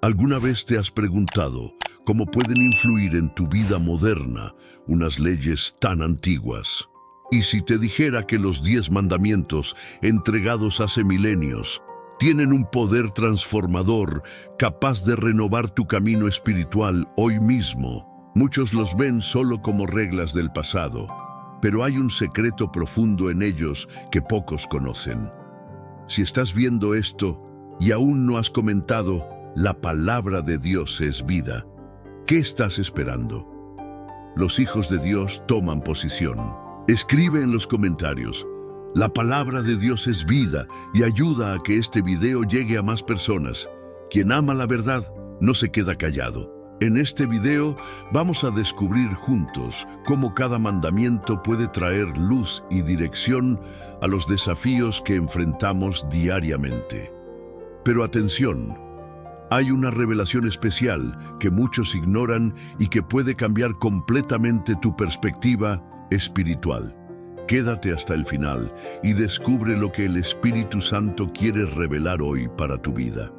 ¿Alguna vez te has preguntado cómo pueden influir en tu vida moderna unas leyes tan antiguas? Y si te dijera que los 10 mandamientos entregados hace milenios tienen un poder transformador capaz de renovar tu camino espiritual hoy mismo. Muchos los ven solo como reglas del pasado, pero hay un secreto profundo en ellos que pocos conocen. Si estás viendo esto y aún no has comentado, la palabra de Dios es vida. ¿Qué estás esperando? Los hijos de Dios toman posición. Escribe en los comentarios: la palabra de Dios es vida y ayuda a que este video llegue a más personas. Quien ama la verdad no se queda callado. En este video vamos a descubrir juntos cómo cada mandamiento puede traer luz y dirección a los desafíos que enfrentamos diariamente. Pero atención, hay una revelación especial que muchos ignoran y que puede cambiar completamente tu perspectiva espiritual. Quédate hasta el final y descubre lo que el Espíritu Santo quiere revelar hoy para tu vida.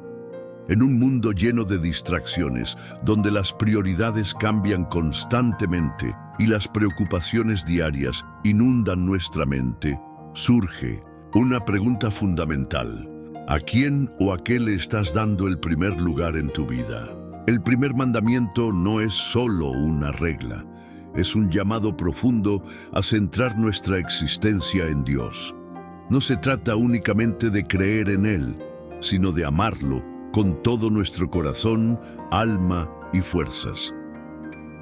En un mundo lleno de distracciones, donde las prioridades cambian constantemente y las preocupaciones diarias inundan nuestra mente, surge una pregunta fundamental: ¿a quién o a qué le estás dando el primer lugar en tu vida? El primer mandamiento no es solo una regla, es un llamado profundo a centrar nuestra existencia en Dios. No se trata únicamente de creer en Él, sino de amarlo con todo nuestro corazón, alma y fuerzas.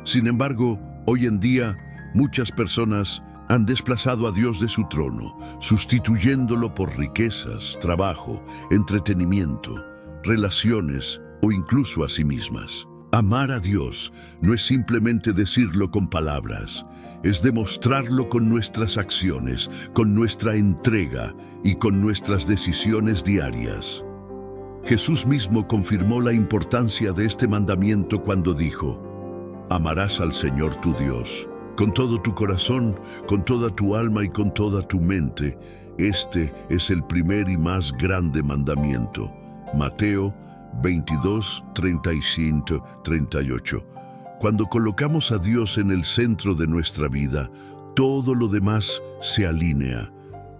Sin embargo, hoy en día, muchas personas han desplazado a Dios de su trono, sustituyéndolo por riquezas, trabajo, entretenimiento, relaciones o incluso a sí mismas. Amar a Dios no es simplemente decirlo con palabras, es demostrarlo con nuestras acciones, con nuestra entrega y con nuestras decisiones diarias. Jesús mismo confirmó la importancia de este mandamiento cuando dijo: amarás al Señor tu Dios con todo tu corazón, con toda tu alma y con toda tu mente. Este es el primer y más grande mandamiento. Mateo 22, 35, 38. Cuando colocamos a Dios en el centro de nuestra vida, todo lo demás se alinea.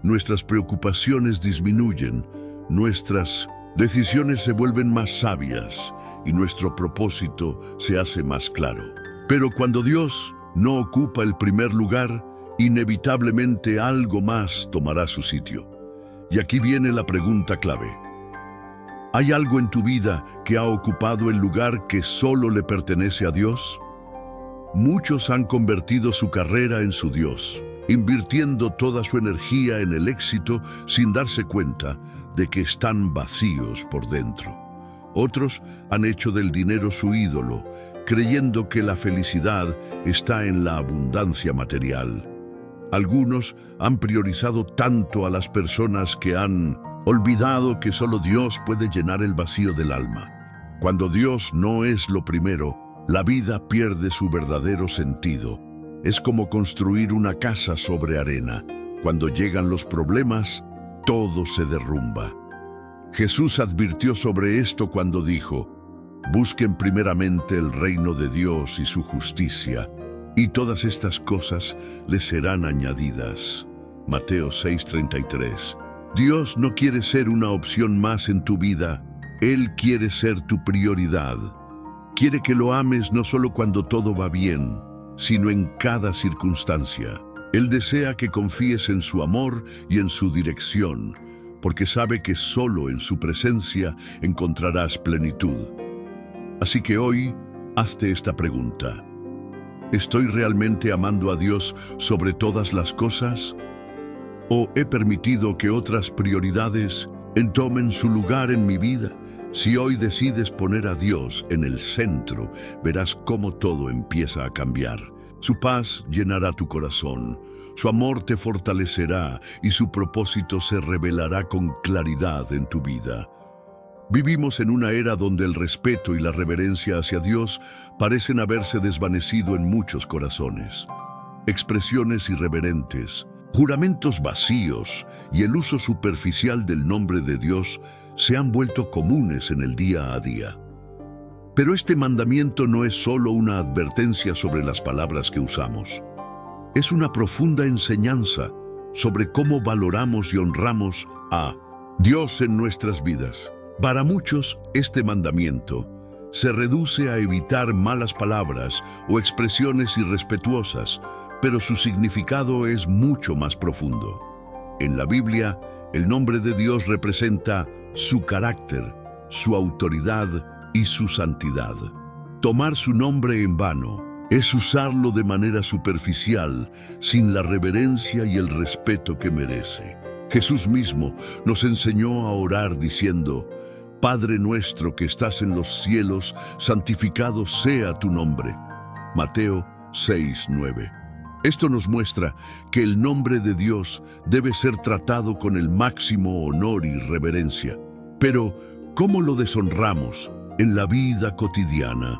Nuestras preocupaciones disminuyen, nuestras decisiones se vuelven más sabias y nuestro propósito se hace más claro. Pero cuando Dios no ocupa el primer lugar, inevitablemente algo más tomará su sitio. Y aquí viene la pregunta clave: ¿hay algo en tu vida que ha ocupado el lugar que solo le pertenece a Dios? Muchos han convertido su carrera en su Dios, invirtiendo toda su energía en el éxito sin darse cuenta de que están vacíos por dentro. Otros han hecho del dinero su ídolo, creyendo que la felicidad está en la abundancia material. Algunos han priorizado tanto a las personas que han olvidado que solo Dios puede llenar el vacío del alma. Cuando Dios no es lo primero, la vida pierde su verdadero sentido. Es como construir una casa sobre arena. Cuando llegan los problemas, todo se derrumba. Jesús advirtió sobre esto cuando dijo: busquen primeramente el reino de Dios y su justicia, y todas estas cosas les serán añadidas. Mateo 6:33. Dios no quiere ser una opción más en tu vida. Él quiere ser tu prioridad. Quiere que lo ames no solo cuando todo va bien, sino en cada circunstancia. Él desea que confíes en su amor y en su dirección, porque sabe que solo en su presencia encontrarás plenitud. Así que hoy, hazte esta pregunta: ¿estoy realmente amando a Dios sobre todas las cosas? ¿O he permitido que otras prioridades tomen su lugar en mi vida? Si hoy decides poner a Dios en el centro, verás cómo todo empieza a cambiar. Su paz llenará tu corazón, su amor te fortalecerá y su propósito se revelará con claridad en tu vida. Vivimos en una era donde el respeto y la reverencia hacia Dios parecen haberse desvanecido en muchos corazones. Expresiones irreverentes, juramentos vacíos y el uso superficial del nombre de Dios se han vuelto comunes en el día a día. Pero este mandamiento no es solo una advertencia sobre las palabras que usamos. Es una profunda enseñanza sobre cómo valoramos y honramos a Dios en nuestras vidas. Para muchos, este mandamiento se reduce a evitar malas palabras o expresiones irrespetuosas, pero su significado es mucho más profundo. En la Biblia, el nombre de Dios representa su carácter, su autoridad y su santidad. Tomar su nombre en vano es usarlo de manera superficial, sin la reverencia y el respeto que merece. Jesús mismo nos enseñó a orar diciendo: Padre nuestro que estás en los cielos, santificado sea tu nombre. Mateo 6:9. Esto nos muestra que el nombre de Dios debe ser tratado con el máximo honor y reverencia. Pero, ¿cómo lo deshonramos en la vida cotidiana?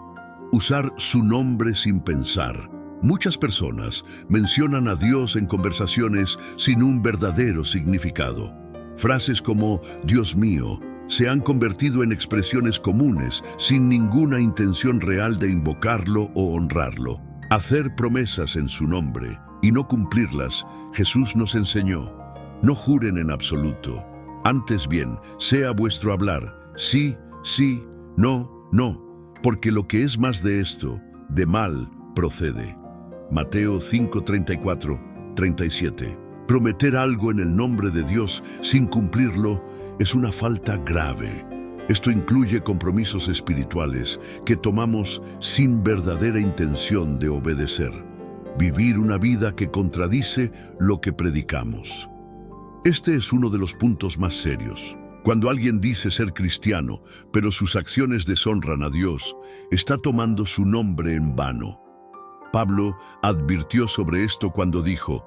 Usar su nombre sin pensar. Muchas personas mencionan a Dios en conversaciones sin un verdadero significado. Frases como Dios mío se han convertido en expresiones comunes sin ninguna intención real de invocarlo o honrarlo. Hacer promesas en su nombre y no cumplirlas, Jesús nos enseñó: no juren en absoluto. Antes bien, sea vuestro hablar sí, sí, no, no, porque lo que es más de esto, de mal procede. Mateo 5:34-37. Prometer algo en el nombre de Dios sin cumplirlo es una falta grave. Esto incluye compromisos espirituales que tomamos sin verdadera intención de obedecer. Vivir una vida que contradice lo que predicamos. Este es uno de los puntos más serios. Cuando alguien dice ser cristiano, pero sus acciones deshonran a Dios, está tomando su nombre en vano. Pablo advirtió sobre esto cuando dijo: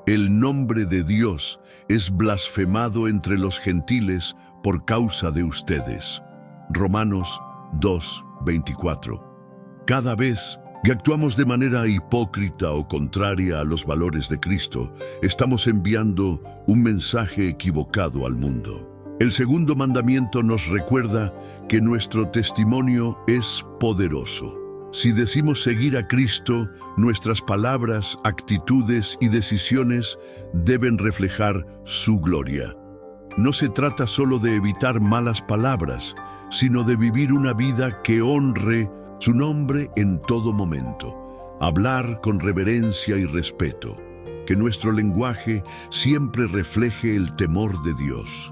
el nombre de Dios es blasfemado entre los gentiles por causa de ustedes. Romanos 2:24. Cada vez que actuamos de manera hipócrita o contraria a los valores de Cristo, estamos enviando un mensaje equivocado al mundo. El segundo mandamiento nos recuerda que nuestro testimonio es poderoso. Si decimos seguir a Cristo, nuestras palabras, actitudes y decisiones deben reflejar su gloria. No se trata solo de evitar malas palabras, sino de vivir una vida que honre su nombre en todo momento. Hablar con reverencia y respeto. Que nuestro lenguaje siempre refleje el temor de Dios.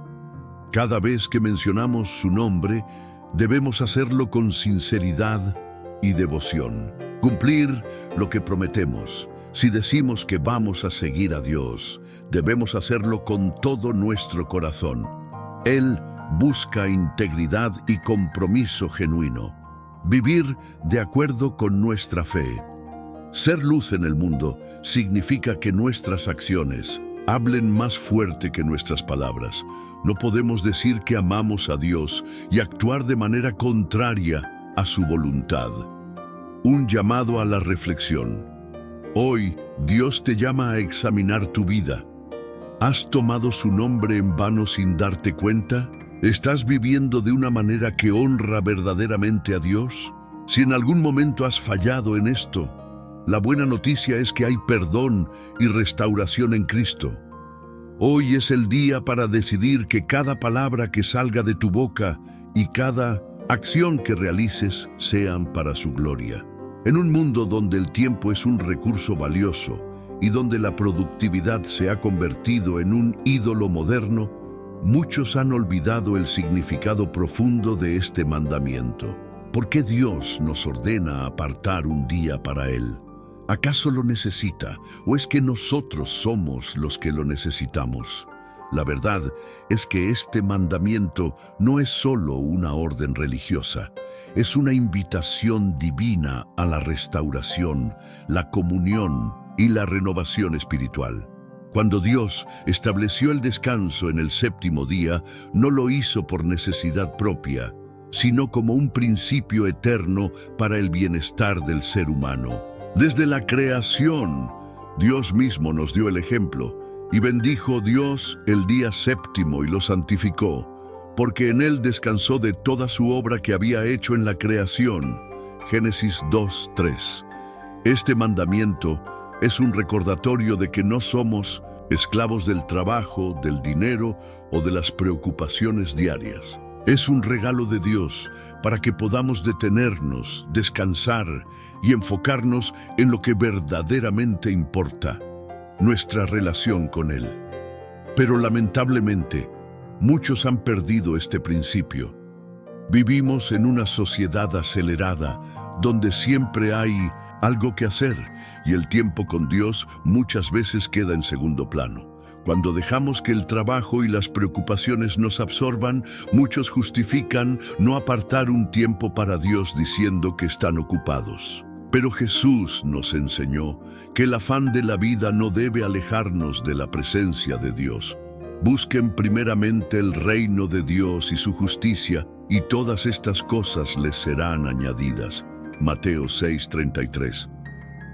Cada vez que mencionamos su nombre, debemos hacerlo con sinceridad y devoción. Cumplir lo que prometemos. Si decimos que vamos a seguir a Dios, debemos hacerlo con todo nuestro corazón. Él busca integridad y compromiso genuino. Vivir de acuerdo con nuestra fe. Ser luz en el mundo significa que nuestras acciones hablen más fuerte que nuestras palabras. No podemos decir que amamos a Dios y actuar de manera contraria a su voluntad. Un llamado a la reflexión. Hoy, Dios te llama a examinar tu vida. ¿Has tomado su nombre en vano sin darte cuenta? ¿Estás viviendo de una manera que honra verdaderamente a Dios? Si en algún momento has fallado en esto, la buena noticia es que hay perdón y restauración en Cristo. Hoy es el día para decidir que cada palabra que salga de tu boca y cada acción que realices sean para su gloria. En un mundo donde el tiempo es un recurso valioso y donde la productividad se ha convertido en un ídolo moderno, muchos han olvidado el significado profundo de este mandamiento. ¿Por qué Dios nos ordena apartar un día para Él? ¿Acaso lo necesita o es que nosotros somos los que lo necesitamos? La verdad es que este mandamiento no es solo una orden religiosa, es una invitación divina a la restauración, la comunión y la renovación espiritual. Cuando Dios estableció el descanso en el séptimo día, no lo hizo por necesidad propia, sino como un principio eterno para el bienestar del ser humano. Desde la creación, Dios mismo nos dio el ejemplo. Y bendijo Dios el día séptimo y lo santificó, porque en él descansó de toda su obra que había hecho en la creación. Génesis 2:3. Este mandamiento es un recordatorio de que no somos esclavos del trabajo, del dinero o de las preocupaciones diarias. Es un regalo de Dios para que podamos detenernos, descansar y enfocarnos en lo que verdaderamente importa, nuestra relación con Él. Pero lamentablemente, muchos han perdido este principio. Vivimos en una sociedad acelerada, donde siempre hay algo que hacer, y el tiempo con Dios muchas veces queda en segundo plano. Cuando dejamos que el trabajo y las preocupaciones nos absorban, muchos justifican no apartar un tiempo para Dios diciendo que están ocupados. Pero Jesús nos enseñó que el afán de la vida no debe alejarnos de la presencia de Dios. Busquen primeramente el reino de Dios y su justicia, y todas estas cosas les serán añadidas. Mateo 6:33.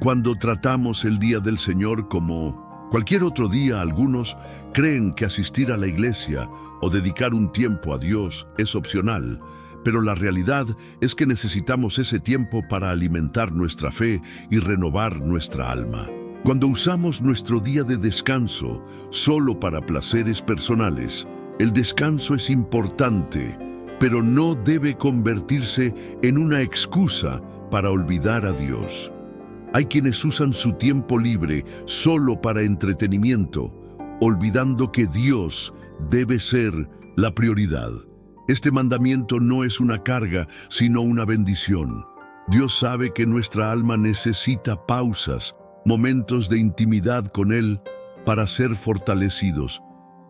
Cuando tratamos el día del Señor como cualquier otro día, algunos creen que asistir a la iglesia o dedicar un tiempo a Dios es opcional, pero la realidad es que necesitamos ese tiempo para alimentar nuestra fe y renovar nuestra alma. Cuando usamos nuestro día de descanso solo para placeres personales, el descanso es importante, pero no debe convertirse en una excusa para olvidar a Dios. Hay quienes usan su tiempo libre solo para entretenimiento, olvidando que Dios debe ser la prioridad. Este mandamiento no es una carga, sino una bendición. Dios sabe que nuestra alma necesita pausas, momentos de intimidad con Él para ser fortalecidos.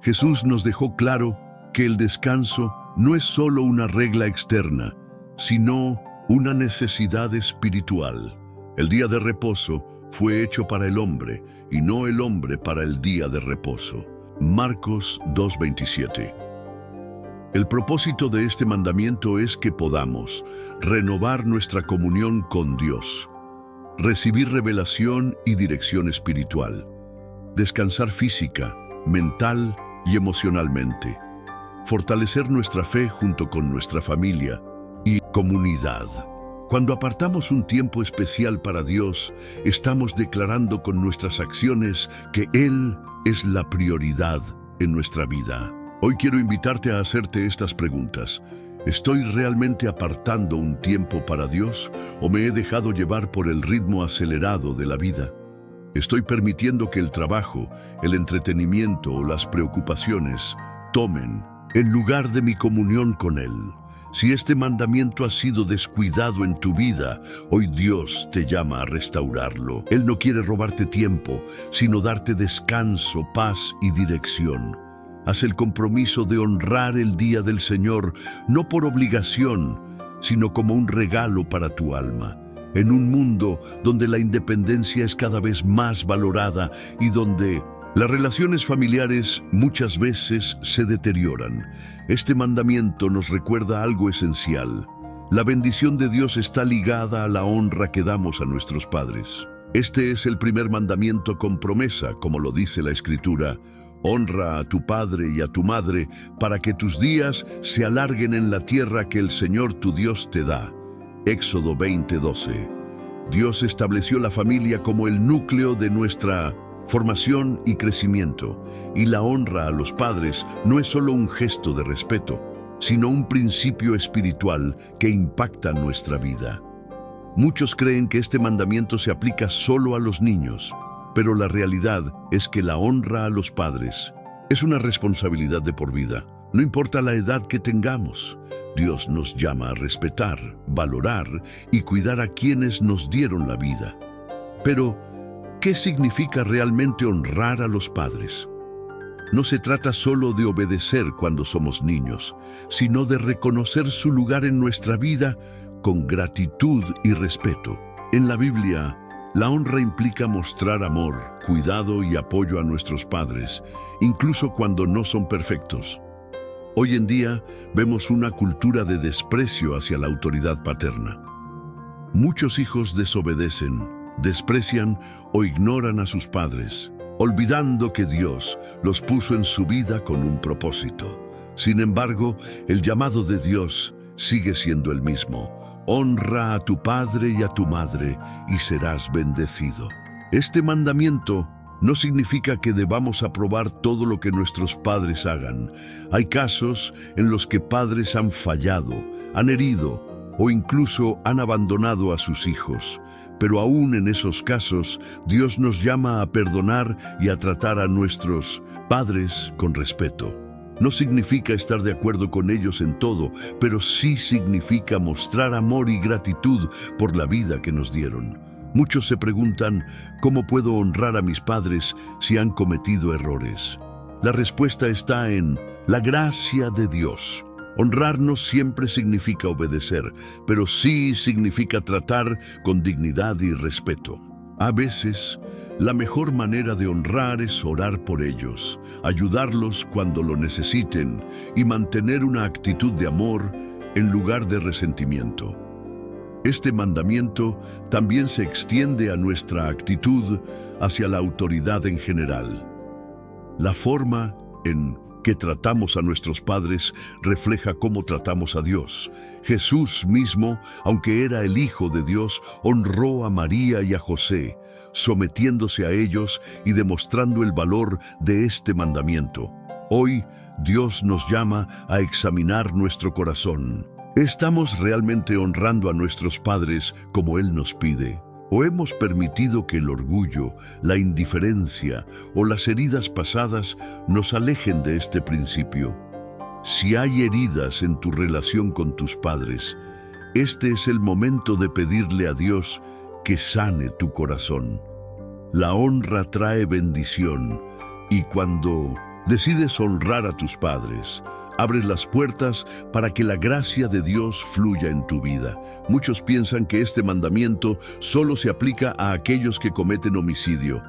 Jesús nos dejó claro que el descanso no es solo una regla externa, sino una necesidad espiritual. El día de reposo fue hecho para el hombre y no el hombre para el día de reposo. Marcos 2:27. El propósito de este mandamiento es que podamos renovar nuestra comunión con Dios, recibir revelación y dirección espiritual, descansar física, mental y emocionalmente, fortalecer nuestra fe junto con nuestra familia y comunidad. Cuando apartamos un tiempo especial para Dios, estamos declarando con nuestras acciones que Él es la prioridad en nuestra vida. Hoy quiero invitarte a hacerte estas preguntas. ¿Estoy realmente apartando un tiempo para Dios o me he dejado llevar por el ritmo acelerado de la vida? ¿Estoy permitiendo que el trabajo, el entretenimiento o las preocupaciones tomen el lugar de mi comunión con Él? Si este mandamiento ha sido descuidado en tu vida, hoy Dios te llama a restaurarlo. Él no quiere robarte tiempo, sino darte descanso, paz y dirección. Haz el compromiso de honrar el día del Señor, no por obligación, sino como un regalo para tu alma. En un mundo donde la independencia es cada vez más valorada y donde las relaciones familiares muchas veces se deterioran, este mandamiento nos recuerda algo esencial. La bendición de Dios está ligada a la honra que damos a nuestros padres. Este es el primer mandamiento con promesa, como lo dice la Escritura. Honra a tu padre y a tu madre para que tus días se alarguen en la tierra que el Señor tu Dios te da. Éxodo 20:12. Dios estableció la familia como el núcleo de nuestra formación y crecimiento, y la honra a los padres no es solo un gesto de respeto, sino un principio espiritual que impacta nuestra vida. Muchos creen que este mandamiento se aplica solo a los niños, pero la realidad es que la honra a los padres es una responsabilidad de por vida. No importa la edad que tengamos, Dios nos llama a respetar, valorar y cuidar a quienes nos dieron la vida. Pero, ¿qué significa realmente honrar a los padres? No se trata solo de obedecer cuando somos niños, sino de reconocer su lugar en nuestra vida con gratitud y respeto. En la Biblia, la honra implica mostrar amor, cuidado y apoyo a nuestros padres, incluso cuando no son perfectos. Hoy en día vemos una cultura de desprecio hacia la autoridad paterna. Muchos hijos desobedecen, desprecian o ignoran a sus padres, olvidando que Dios los puso en su vida con un propósito. Sin embargo, el llamado de Dios sigue siendo el mismo. Honra a tu padre y a tu madre y serás bendecido. Este mandamiento no significa que debamos aprobar todo lo que nuestros padres hagan. Hay casos en los que padres han fallado, han herido o incluso han abandonado a sus hijos. Pero aún en esos casos, Dios nos llama a perdonar y a tratar a nuestros padres con respeto. No significa estar de acuerdo con ellos en todo, pero sí significa mostrar amor y gratitud por la vida que nos dieron. Muchos se preguntan, ¿cómo puedo honrar a mis padres si han cometido errores? La respuesta está en la gracia de Dios. Honrar no siempre significa obedecer, pero sí significa tratar con dignidad y respeto. A veces, la mejor manera de honrar es orar por ellos, ayudarlos cuando lo necesiten y mantener una actitud de amor en lugar de resentimiento. Este mandamiento también se extiende a nuestra actitud hacia la autoridad en general. La forma en que tratamos a nuestros padres refleja cómo tratamos a Dios. Jesús mismo, aunque era el Hijo de Dios, honró a María y a José, sometiéndose a ellos y demostrando el valor de este mandamiento. Hoy, Dios nos llama a examinar nuestro corazón. ¿Estamos realmente honrando a nuestros padres como Él nos pide? ¿O hemos permitido que el orgullo, la indiferencia o las heridas pasadas nos alejen de este principio? Si hay heridas en tu relación con tus padres, este es el momento de pedirle a Dios que sane tu corazón. La honra trae bendición y cuando decides honrar a tus padres, abres las puertas para que la gracia de Dios fluya en tu vida. Muchos piensan que este mandamiento solo se aplica a aquellos que cometen homicidio,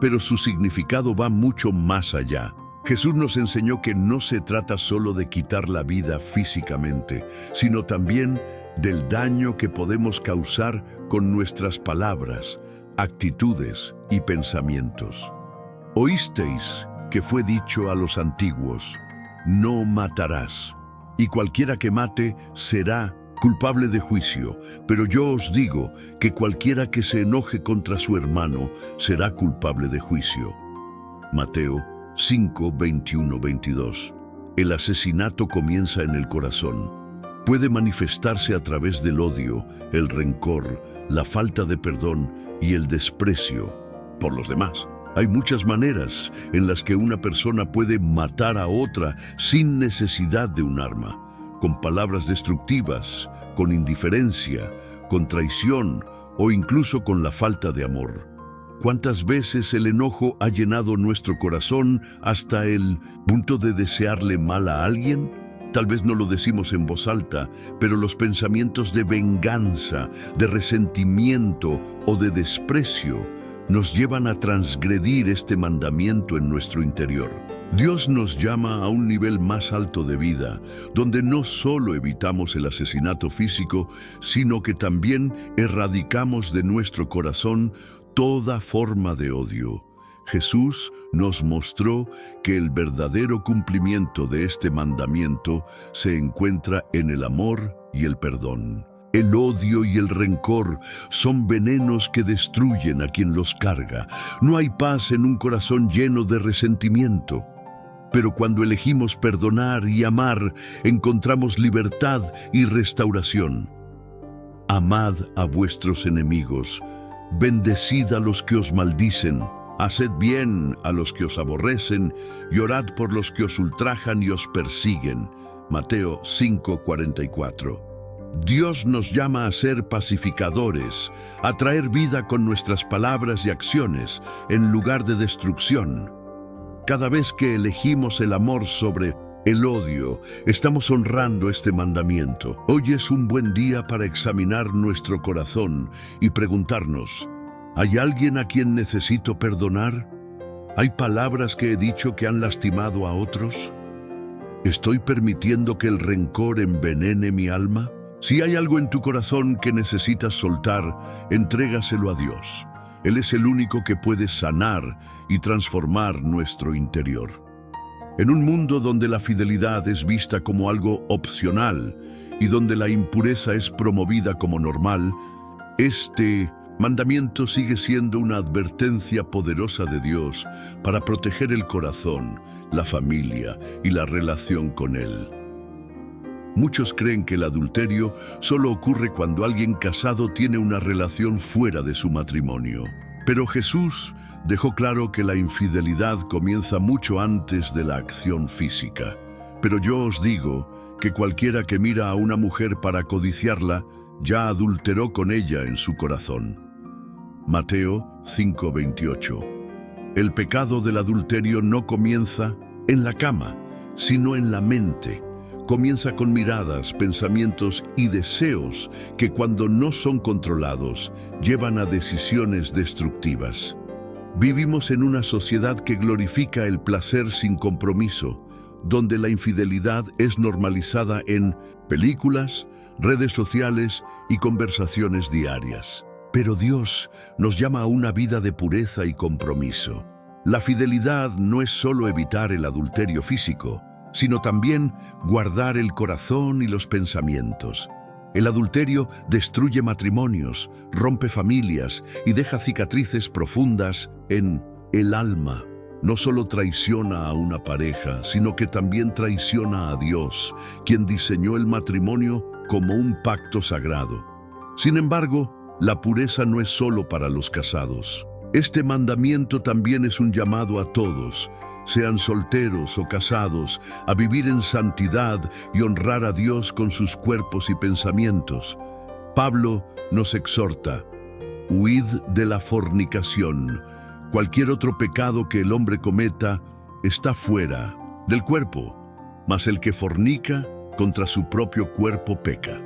pero su significado va mucho más allá. Jesús nos enseñó que no se trata solo de quitar la vida físicamente, sino también del daño que podemos causar con nuestras palabras, actitudes y pensamientos. Oísteis que fue dicho a los antiguos: no matarás, y cualquiera que mate será culpable de juicio. Pero yo os digo que cualquiera que se enoje contra su hermano será culpable de juicio. Mateo 5, 21, 22. El asesinato comienza en el corazón. Puede manifestarse a través del odio, el rencor, la falta de perdón y el desprecio por los demás. Hay muchas maneras en las que una persona puede matar a otra sin necesidad de un arma, con palabras destructivas, con indiferencia, con traición o incluso con la falta de amor. ¿Cuántas veces el enojo ha llenado nuestro corazón hasta el punto de desearle mal a alguien? Tal vez no lo decimos en voz alta, pero los pensamientos de venganza, de resentimiento o de desprecio nos llevan a transgredir este mandamiento en nuestro interior. Dios nos llama a un nivel más alto de vida, donde no solo evitamos el asesinato físico, sino que también erradicamos de nuestro corazón toda forma de odio. Jesús nos mostró que el verdadero cumplimiento de este mandamiento se encuentra en el amor y el perdón. El odio y el rencor son venenos que destruyen a quien los carga. No hay paz en un corazón lleno de resentimiento. Pero cuando elegimos perdonar y amar, encontramos libertad y restauración. Amad a vuestros enemigos, bendecid a los que os maldicen, haced bien a los que os aborrecen y orad por los que os ultrajan y os persiguen. Mateo 5:44. Dios nos llama a ser pacificadores, a traer vida con nuestras palabras y acciones, en lugar de destrucción. Cada vez que elegimos el amor sobre el odio, estamos honrando este mandamiento. Hoy es un buen día para examinar nuestro corazón y preguntarnos: ¿hay alguien a quien necesito perdonar? ¿Hay palabras que he dicho que han lastimado a otros? ¿Estoy permitiendo que el rencor envenene mi alma? Si hay algo en tu corazón que necesitas soltar, entrégaselo a Dios. Él es el único que puede sanar y transformar nuestro interior. En un mundo donde la fidelidad es vista como algo opcional y donde la impureza es promovida como normal, este mandamiento sigue siendo una advertencia poderosa de Dios para proteger el corazón, la familia y la relación con Él. Muchos creen que el adulterio solo ocurre cuando alguien casado tiene una relación fuera de su matrimonio. Pero Jesús dejó claro que la infidelidad comienza mucho antes de la acción física. Pero yo os digo que cualquiera que mira a una mujer para codiciarla, ya adulteró con ella en su corazón. Mateo 5:28. El pecado del adulterio no comienza en la cama, sino en la mente. Comienza con miradas, pensamientos y deseos que cuando no son controlados, llevan a decisiones destructivas. Vivimos en una sociedad que glorifica el placer sin compromiso, donde la infidelidad es normalizada en películas, redes sociales y conversaciones diarias. Pero Dios nos llama a una vida de pureza y compromiso. La fidelidad no es solo evitar el adulterio físico, sino también guardar el corazón y los pensamientos. El adulterio destruye matrimonios, rompe familias y deja cicatrices profundas en el alma. No solo traiciona a una pareja, sino que también traiciona a Dios, quien diseñó el matrimonio como un pacto sagrado. Sin embargo, la pureza no es solo para los casados. Este mandamiento también es un llamado a todos, sean solteros o casados, a vivir en santidad y honrar a Dios con sus cuerpos y pensamientos. Pablo nos exhorta: huid de la fornicación. Cualquier otro pecado que el hombre cometa está fuera del cuerpo, mas el que fornica contra su propio cuerpo peca.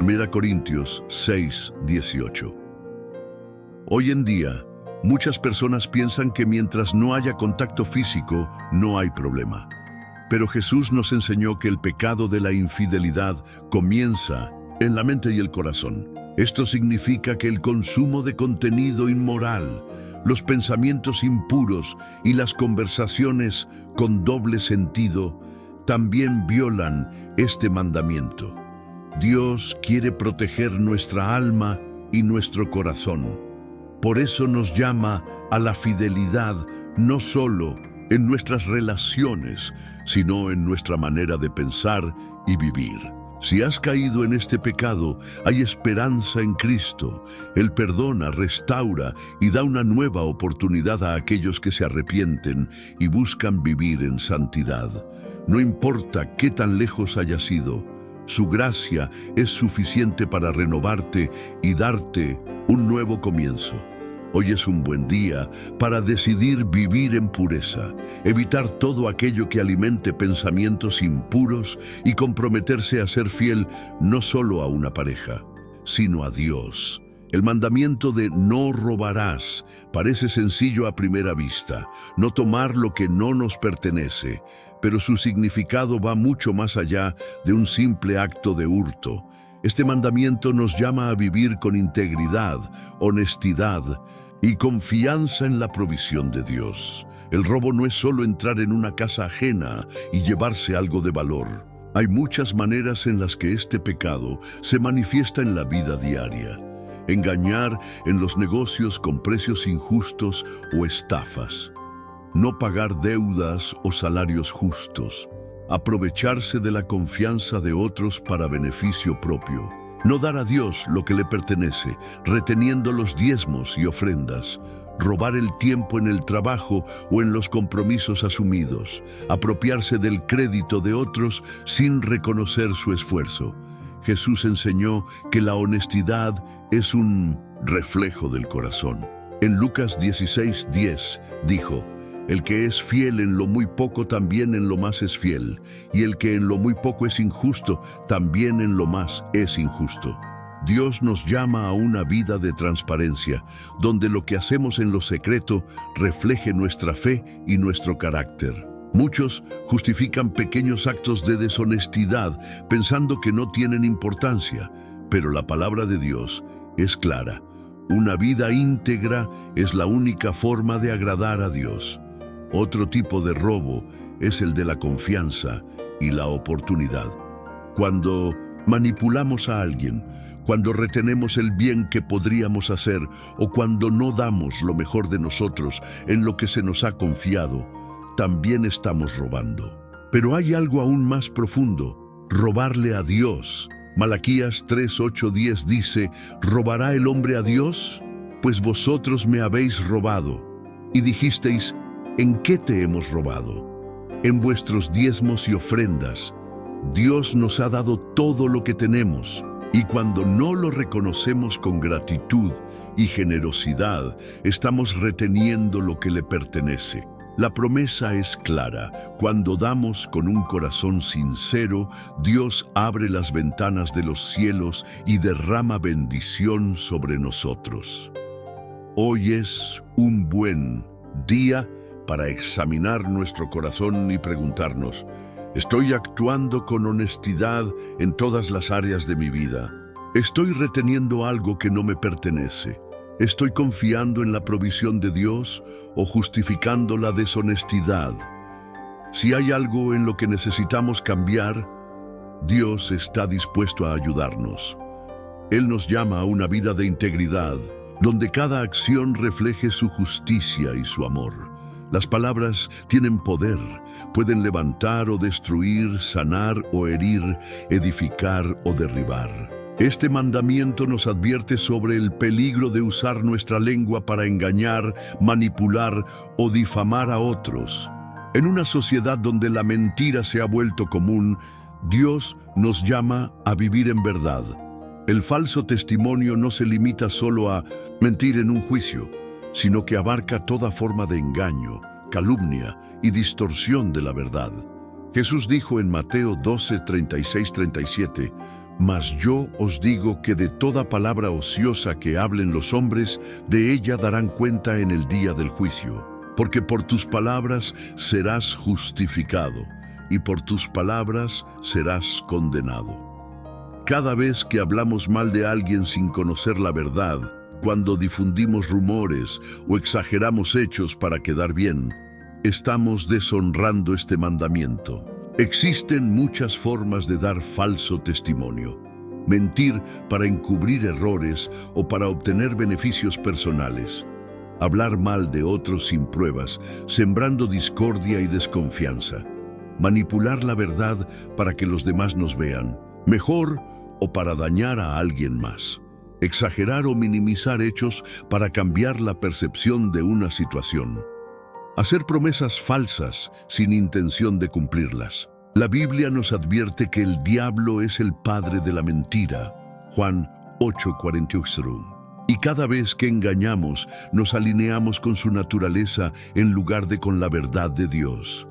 1 Corintios 6:18. Hoy en día, muchas personas piensan que mientras no haya contacto físico, no hay problema. Pero Jesús nos enseñó que el pecado de la infidelidad comienza en la mente y el corazón. Esto significa que el consumo de contenido inmoral, los pensamientos impuros y las conversaciones con doble sentido también violan este mandamiento. Dios quiere proteger nuestra alma y nuestro corazón. Por eso nos llama a la fidelidad no solo en nuestras relaciones, sino en nuestra manera de pensar y vivir. Si has caído en este pecado, hay esperanza en Cristo. Él perdona, restaura y da una nueva oportunidad a aquellos que se arrepienten y buscan vivir en santidad. No importa qué tan lejos hayas ido, su gracia es suficiente para renovarte y darte un nuevo comienzo. Hoy es un buen día para decidir vivir en pureza, evitar todo aquello que alimente pensamientos impuros y comprometerse a ser fiel no solo a una pareja, sino a Dios. El mandamiento de no robarás parece sencillo a primera vista, no tomar lo que no nos pertenece, pero su significado va mucho más allá de un simple acto de hurto. Este mandamiento nos llama a vivir con integridad, honestidad y confianza en la provisión de Dios. El robo no es solo entrar en una casa ajena y llevarse algo de valor. Hay muchas maneras en las que este pecado se manifiesta en la vida diaria. Engañar en los negocios con precios injustos o estafas. No pagar deudas o salarios justos. Aprovecharse de la confianza de otros para beneficio propio. No dar a Dios lo que le pertenece, reteniendo los diezmos y ofrendas. Robar el tiempo en el trabajo o en los compromisos asumidos. Apropiarse del crédito de otros sin reconocer su esfuerzo. Jesús enseñó que la honestidad es un reflejo del corazón. En Lucas 16:10 dijo: el que es fiel en lo muy poco también en lo más es fiel, y el que en lo muy poco es injusto también en lo más es injusto. Dios nos llama a una vida de transparencia, donde lo que hacemos en lo secreto refleje nuestra fe y nuestro carácter. Muchos justifican pequeños actos de deshonestidad pensando que no tienen importancia, pero la palabra de Dios es clara. Una vida íntegra es la única forma de agradar a Dios. Otro tipo de robo es el de la confianza y la oportunidad. Cuando manipulamos a alguien, cuando retenemos el bien que podríamos hacer o cuando no damos lo mejor de nosotros en lo que se nos ha confiado, también estamos robando. Pero hay algo aún más profundo: robarle a Dios. Malaquías 3, 8, 10 dice: ¿robará el hombre a Dios? Pues vosotros me habéis robado. Y dijisteis: ¿en qué te hemos robado? En vuestros diezmos y ofrendas. Dios nos ha dado todo lo que tenemos, y cuando no lo reconocemos con gratitud y generosidad, estamos reteniendo lo que le pertenece. La promesa es clara: cuando damos con un corazón sincero, Dios abre las ventanas de los cielos y derrama bendición sobre nosotros. Hoy es un buen día para examinar nuestro corazón y preguntarnos: ¿estoy actuando con honestidad en todas las áreas de mi vida? ¿Estoy reteniendo algo que no me pertenece? ¿Estoy confiando en la provisión de Dios o justificando la deshonestidad? Si hay algo en lo que necesitamos cambiar, Dios está dispuesto a ayudarnos. Él nos llama a una vida de integridad, donde cada acción refleje su justicia y su amor. Las palabras tienen poder, pueden levantar o destruir, sanar o herir, edificar o derribar. Este mandamiento nos advierte sobre el peligro de usar nuestra lengua para engañar, manipular o difamar a otros. En una sociedad donde la mentira se ha vuelto común, Dios nos llama a vivir en verdad. El falso testimonio no se limita solo a mentir en un juicio, sino que abarca toda forma de engaño, calumnia y distorsión de la verdad. Jesús dijo en Mateo 12, 36, 37, «Mas yo os digo que de toda palabra ociosa que hablen los hombres, de ella darán cuenta en el día del juicio. Porque por tus palabras serás justificado, y por tus palabras serás condenado». Cada vez que hablamos mal de alguien sin conocer la verdad, cuando difundimos rumores o exageramos hechos para quedar bien, estamos deshonrando este mandamiento. Existen muchas formas de dar falso testimonio. Mentir para encubrir errores o para obtener beneficios personales. Hablar mal de otros sin pruebas, sembrando discordia y desconfianza. Manipular la verdad para que los demás nos vean mejor o para dañar a alguien más. Exagerar o minimizar hechos para cambiar la percepción de una situación. Hacer promesas falsas sin intención de cumplirlas. La Biblia nos advierte que el diablo es el padre de la mentira. Juan 8:41. Y cada vez que engañamos, nos alineamos con su naturaleza en lugar de con la verdad de Dios.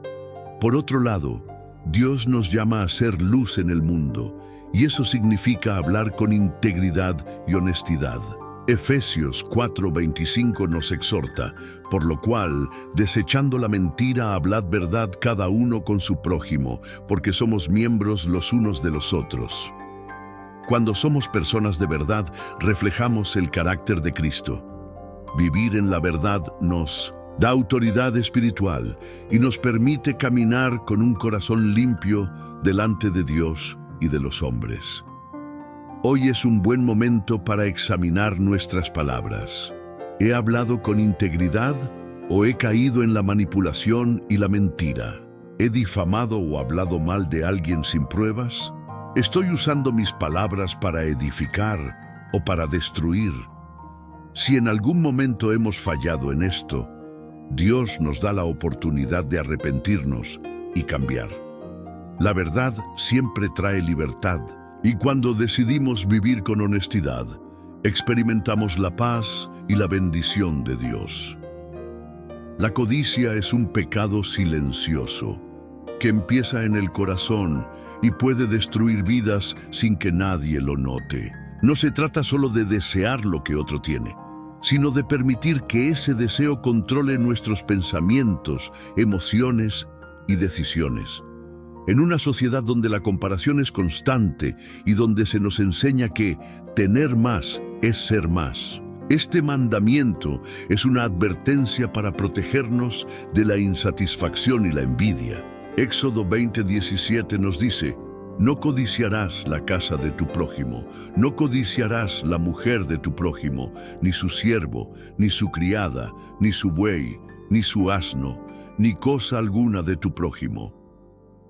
Por otro lado, Dios nos llama a ser luz en el mundo, y eso significa hablar con integridad y honestidad. Efesios 4:25 nos exhorta: por lo cual, desechando la mentira, hablad verdad cada uno con su prójimo, porque somos miembros los unos de los otros. Cuando somos personas de verdad, reflejamos el carácter de Cristo. Vivir en la verdad nos da autoridad espiritual y nos permite caminar con un corazón limpio delante de Dios y de los hombres. Hoy es un buen momento para examinar nuestras palabras. ¿He hablado con integridad o he caído en la manipulación y la mentira? ¿He difamado o hablado mal de alguien sin pruebas? ¿Estoy usando mis palabras para edificar o para destruir? Si en algún momento hemos fallado en esto, Dios nos da la oportunidad de arrepentirnos y cambiar. La verdad siempre trae libertad, y cuando decidimos vivir con honestidad, experimentamos la paz y la bendición de Dios. La codicia es un pecado silencioso que empieza en el corazón y puede destruir vidas sin que nadie lo note. No se trata solo de desear lo que otro tiene, sino de permitir que ese deseo controle nuestros pensamientos, emociones y decisiones. En una sociedad donde la comparación es constante y donde se nos enseña que tener más es ser más, este mandamiento es una advertencia para protegernos de la insatisfacción y la envidia. Éxodo 20:17 nos dice: no codiciarás la casa de tu prójimo, no codiciarás la mujer de tu prójimo, ni su siervo, ni su criada, ni su buey, ni su asno, ni cosa alguna de tu prójimo.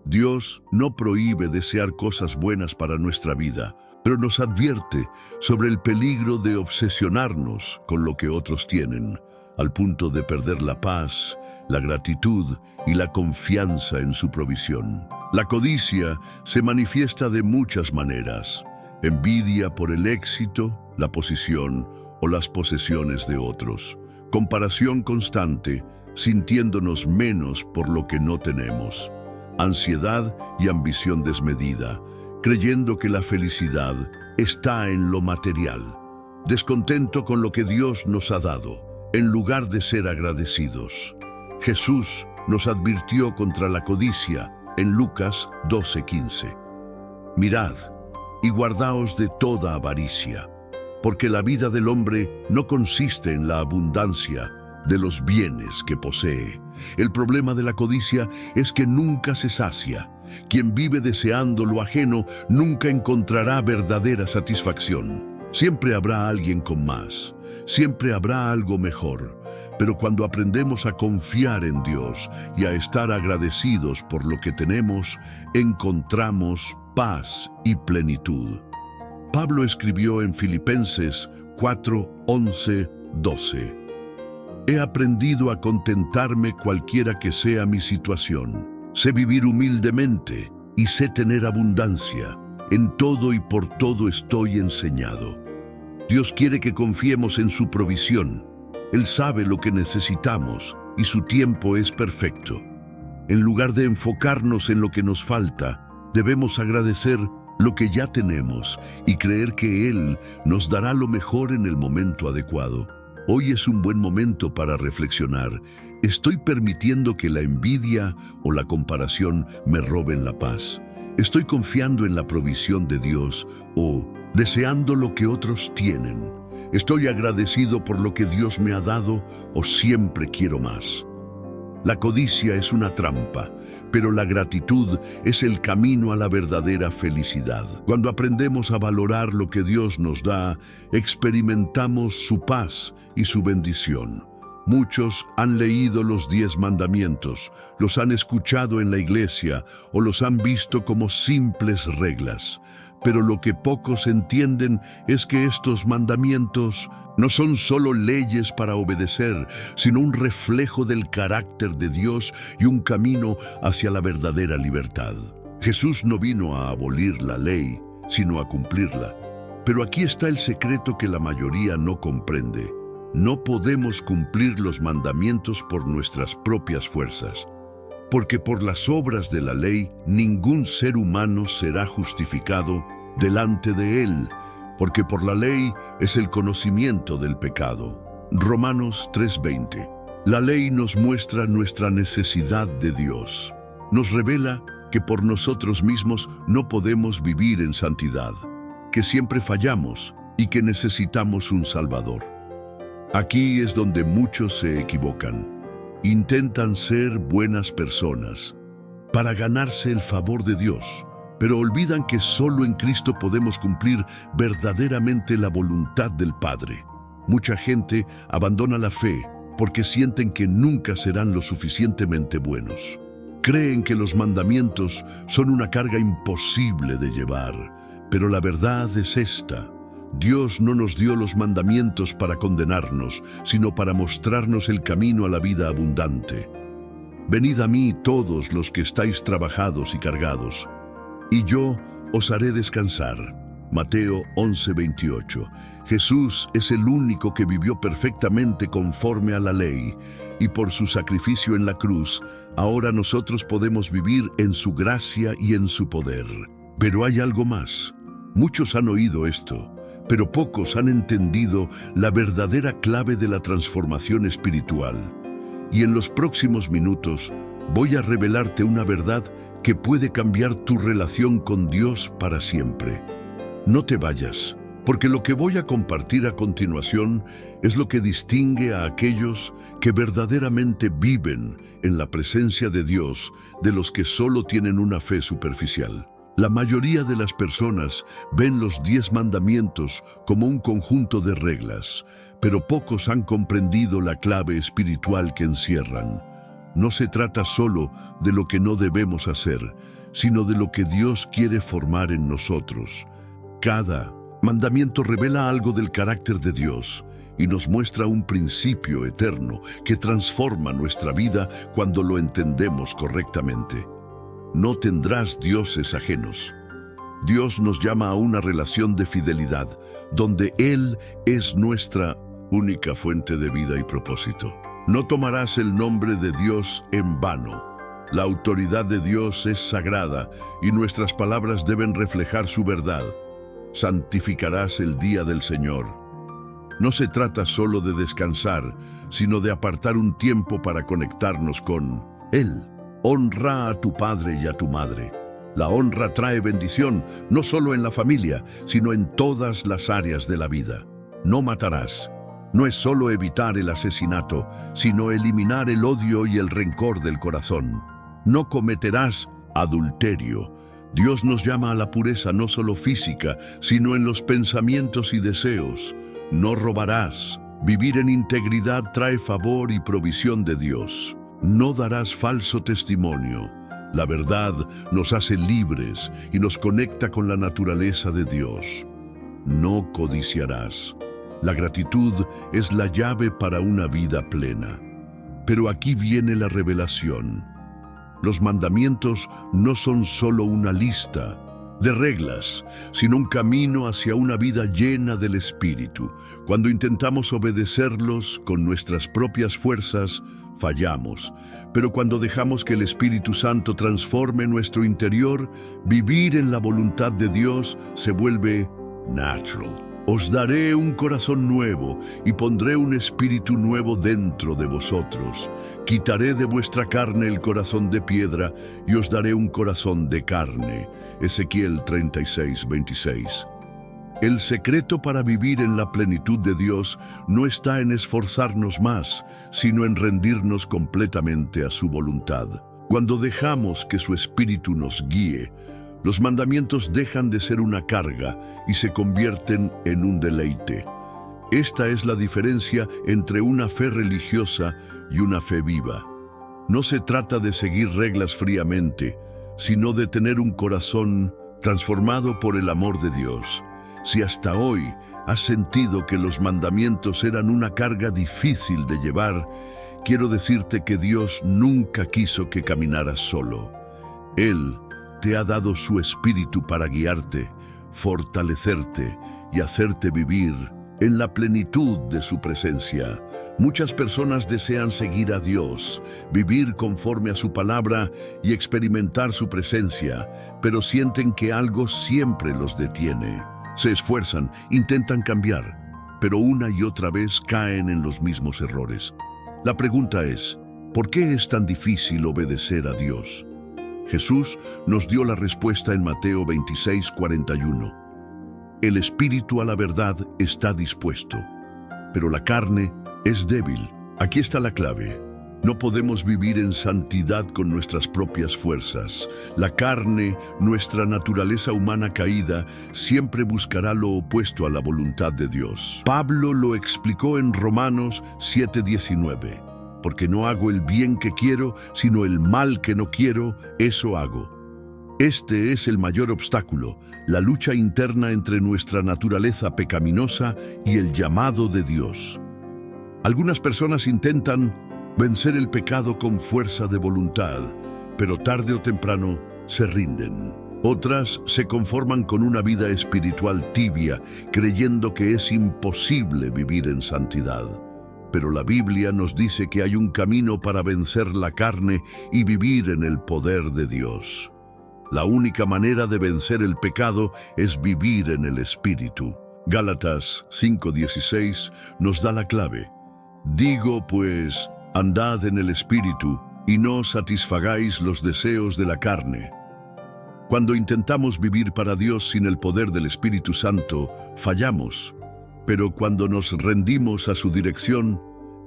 Dios no prohíbe desear cosas buenas para nuestra vida, pero nos advierte sobre el peligro de obsesionarnos con lo que otros tienen, al punto de perder la paz, la gratitud y la confianza en su provisión. La codicia se manifiesta de muchas maneras: envidia por el éxito, la posición o las posesiones de otros, comparación constante, sintiéndonos menos por lo que no tenemos, ansiedad y ambición desmedida, creyendo que la felicidad está en lo material, descontento con lo que Dios nos ha dado, en lugar de ser agradecidos. Jesús nos advirtió contra la codicia en Lucas 12:15. Mirad y guardaos de toda avaricia, porque la vida del hombre no consiste en la abundancia de los bienes que posee. El problema de la codicia es que nunca se sacia. Quien vive deseando lo ajeno nunca encontrará verdadera satisfacción. Siempre habrá alguien con más, siempre habrá algo mejor. Pero cuando aprendemos a confiar en Dios y a estar agradecidos por lo que tenemos, encontramos paz y plenitud. Pablo escribió en Filipenses 4:11-12: he aprendido a contentarme cualquiera que sea mi situación. Sé vivir humildemente y sé tener abundancia. En todo y por todo estoy enseñado. Dios quiere que confiemos en su provisión. Él sabe lo que necesitamos y su tiempo es perfecto. En lugar de enfocarnos en lo que nos falta, debemos agradecer lo que ya tenemos y creer que Él nos dará lo mejor en el momento adecuado. Hoy es un buen momento para reflexionar. ¿Estoy permitiendo que la envidia o la comparación me roben la paz? ¿Estoy confiando en la provisión de Dios o deseando lo que otros tienen? ¿Estoy agradecido por lo que Dios me ha dado o siempre quiero más? La codicia es una trampa, pero la gratitud es el camino a la verdadera felicidad. Cuando aprendemos a valorar lo que Dios nos da, experimentamos su paz y su bendición. Muchos han leído los 10 mandamientos, los han escuchado en la iglesia o los han visto como simples reglas. Pero lo que pocos entienden es que estos mandamientos no son solo leyes para obedecer, sino un reflejo del carácter de Dios y un camino hacia la verdadera libertad. Jesús no vino a abolir la ley, sino a cumplirla. Pero aquí está el secreto que la mayoría no comprende. No podemos cumplir los mandamientos por nuestras propias fuerzas, porque por las obras de la ley ningún ser humano será justificado delante de Él, porque por la ley es el conocimiento del pecado. Romanos 3:20. La ley nos muestra nuestra necesidad de Dios. Nos revela que por nosotros mismos no podemos vivir en santidad, que siempre fallamos y que necesitamos un Salvador. Aquí es donde muchos se equivocan. Intentan ser buenas personas para ganarse el favor de Dios, pero olvidan que solo en Cristo podemos cumplir verdaderamente la voluntad del Padre. Mucha gente abandona la fe porque sienten que nunca serán lo suficientemente buenos. Creen que los mandamientos son una carga imposible de llevar, pero la verdad es esta: Dios no nos dio los mandamientos para condenarnos, sino para mostrarnos el camino a la vida abundante. Venid a mí todos los que estáis trabajados y cargados, y yo os haré descansar. Mateo 11:28. Jesús es el único que vivió perfectamente conforme a la ley, y por su sacrificio en la cruz, ahora nosotros podemos vivir en su gracia y en su poder. Pero hay algo más. Muchos han oído esto, pero pocos han entendido la verdadera clave de la transformación espiritual. Y en los próximos minutos voy a revelarte una verdad que puede cambiar tu relación con Dios para siempre. No te vayas, porque lo que voy a compartir a continuación es lo que distingue a aquellos que verdaderamente viven en la presencia de Dios de los que solo tienen una fe superficial. La mayoría de las personas ven los 10 mandamientos como un conjunto de reglas, pero pocos han comprendido la clave espiritual que encierran. No se trata solo de lo que no debemos hacer, sino de lo que Dios quiere formar en nosotros. Cada mandamiento revela algo del carácter de Dios y nos muestra un principio eterno que transforma nuestra vida cuando lo entendemos correctamente. No tendrás dioses ajenos. Dios nos llama a una relación de fidelidad, donde Él es nuestra única fuente de vida y propósito. No tomarás el nombre de Dios en vano. La autoridad de Dios es sagrada y nuestras palabras deben reflejar su verdad. Santificarás el día del Señor. No se trata solo de descansar, sino de apartar un tiempo para conectarnos con Él. Honra a tu padre y a tu madre. La honra trae bendición, no solo en la familia, sino en todas las áreas de la vida. No matarás. No es solo evitar el asesinato, sino eliminar el odio y el rencor del corazón. No cometerás adulterio. Dios nos llama a la pureza no solo física, sino en los pensamientos y deseos. No robarás. Vivir en integridad trae favor y provisión de Dios. No darás falso testimonio. La verdad nos hace libres y nos conecta con la naturaleza de Dios. No codiciarás. La gratitud es la llave para una vida plena. Pero aquí viene la revelación. Los mandamientos no son solo una lista de reglas, sino un camino hacia una vida llena del Espíritu. Cuando intentamos obedecerlos con nuestras propias fuerzas, fallamos. Pero cuando dejamos que el Espíritu Santo transforme nuestro interior, vivir en la voluntad de Dios se vuelve natural. Os daré un corazón nuevo y pondré un espíritu nuevo dentro de vosotros. Quitaré de vuestra carne el corazón de piedra y os daré un corazón de carne. Ezequiel 36:26. El secreto para vivir en la plenitud de Dios no está en esforzarnos más, sino en rendirnos completamente a su voluntad. Cuando dejamos que su espíritu nos guíe, los mandamientos dejan de ser una carga y se convierten en un deleite. Esta es la diferencia entre una fe religiosa y una fe viva. No se trata de seguir reglas fríamente, sino de tener un corazón transformado por el amor de Dios. Si hasta hoy has sentido que los mandamientos eran una carga difícil de llevar, quiero decirte que Dios nunca quiso que caminaras solo. Él te ha dado su espíritu para guiarte, fortalecerte y hacerte vivir en la plenitud de su presencia. Muchas personas desean seguir a Dios, vivir conforme a su palabra y experimentar su presencia, pero sienten que algo siempre los detiene. Se esfuerzan, intentan cambiar, pero una y otra vez caen en los mismos errores. La pregunta es, ¿por qué es tan difícil obedecer a Dios? Jesús nos dio la respuesta en Mateo 26:41. El espíritu a la verdad está dispuesto, pero la carne es débil. Aquí está la clave. No podemos vivir en santidad con nuestras propias fuerzas. La carne, nuestra naturaleza humana caída, siempre buscará lo opuesto a la voluntad de Dios. Pablo lo explicó en Romanos 7:19. Porque no hago el bien que quiero, sino el mal que no quiero, eso hago. Este es el mayor obstáculo, la lucha interna entre nuestra naturaleza pecaminosa y el llamado de Dios. Algunas personas intentan vencer el pecado con fuerza de voluntad, pero tarde o temprano se rinden. Otras se conforman con una vida espiritual tibia, creyendo que es imposible vivir en santidad. Pero la Biblia nos dice que hay un camino para vencer la carne y vivir en el poder de Dios. La única manera de vencer el pecado es vivir en el Espíritu. Gálatas 5:16 nos da la clave. Digo pues, andad en el Espíritu y no satisfagáis los deseos de la carne. Cuando intentamos vivir para Dios sin el poder del Espíritu Santo, fallamos. Pero cuando nos rendimos a su dirección,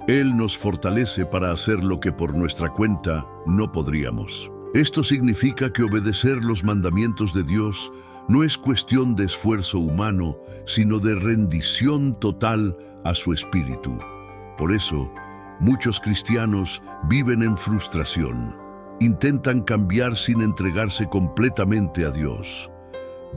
Él nos fortalece para hacer lo que por nuestra cuenta no podríamos. Esto significa que obedecer los mandamientos de Dios no es cuestión de esfuerzo humano, sino de rendición total a su Espíritu. Por eso, muchos cristianos viven en frustración. Intentan cambiar sin entregarse completamente a Dios.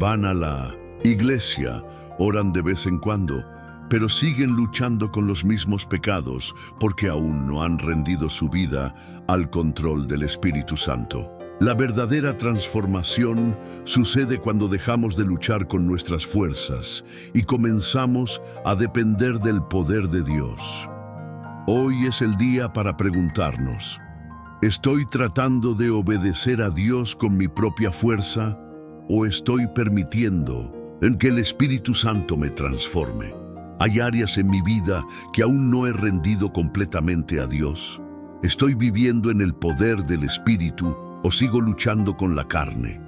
Van a la iglesia, oran de vez en cuando, pero siguen luchando con los mismos pecados porque aún no han rendido su vida al control del Espíritu Santo. La verdadera transformación sucede cuando dejamos de luchar con nuestras fuerzas y comenzamos a depender del poder de Dios. Hoy es el día para preguntarnos: ¿estoy tratando de obedecer a Dios con mi propia fuerza o estoy permitiendo en que el Espíritu Santo me transforme? ¿Hay áreas en mi vida que aún no he rendido completamente a Dios? ¿Estoy viviendo en el poder del Espíritu o sigo luchando con la carne?